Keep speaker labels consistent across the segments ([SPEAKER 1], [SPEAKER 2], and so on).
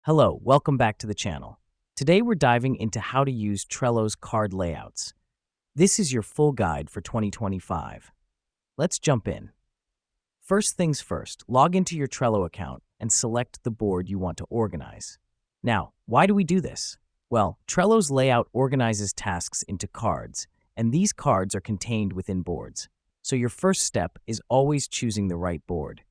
[SPEAKER 1] Hello, welcome back to the channel. Today we're diving into how to use Trello's card layouts. This is your full guide for 2025. Let's jump in. First things first, log into your Trello account and select the board you want to organize. Now, why do we do this? Well, Trello's layout organizes tasks into cards, and these cards are contained within boards. So your first step is always choosing the right board.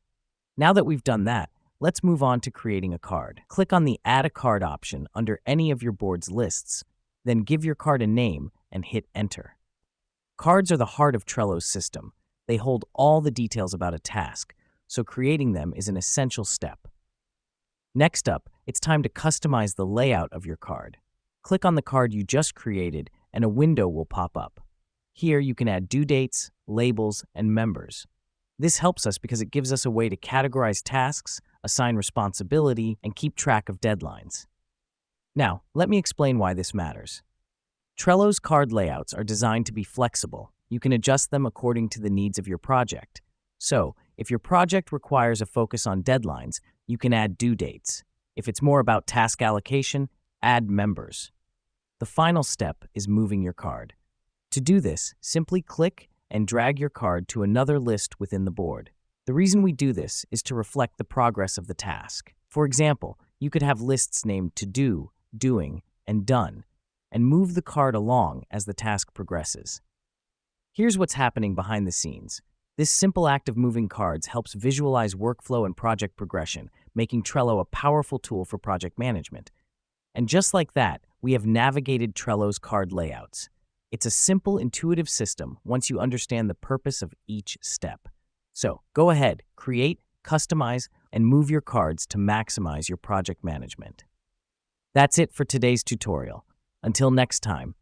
[SPEAKER 1] Now that we've done that, let's move on to creating a card. Click on the Add a Card option under any of your board's lists, then give your card a name and hit Enter. Cards are the heart of Trello's system. They hold all the details about a task, so creating them is an essential step. Next up, it's time to customize the layout of your card. Click on the card you just created and a window will pop up. Here you can add due dates, labels, and members. This helps us because it gives us a way to categorize tasks, assign responsibility, and keep track of deadlines. Now, let me explain why this matters. Trello's card layouts are designed to be flexible. You can adjust them according to the needs of your project. So, if your project requires a focus on deadlines, you can add due dates. If it's more about task allocation, add members. The final step is moving your card. To do this, simply click and drag your card to another list within the board. The reason we do this is to reflect the progress of the task. For example, you could have lists named To Do, Doing, and Done, and move the card along as the task progresses. Here's what's happening behind the scenes. This simple act of moving cards helps visualize workflow and project progression, making Trello a powerful tool for project management. And just like that, we have navigated Trello's card layouts. It's a simple, intuitive system once you understand the purpose of each step. So, go ahead, create, customize, and move your cards to maximize your project management. That's it for today's tutorial. Until next time,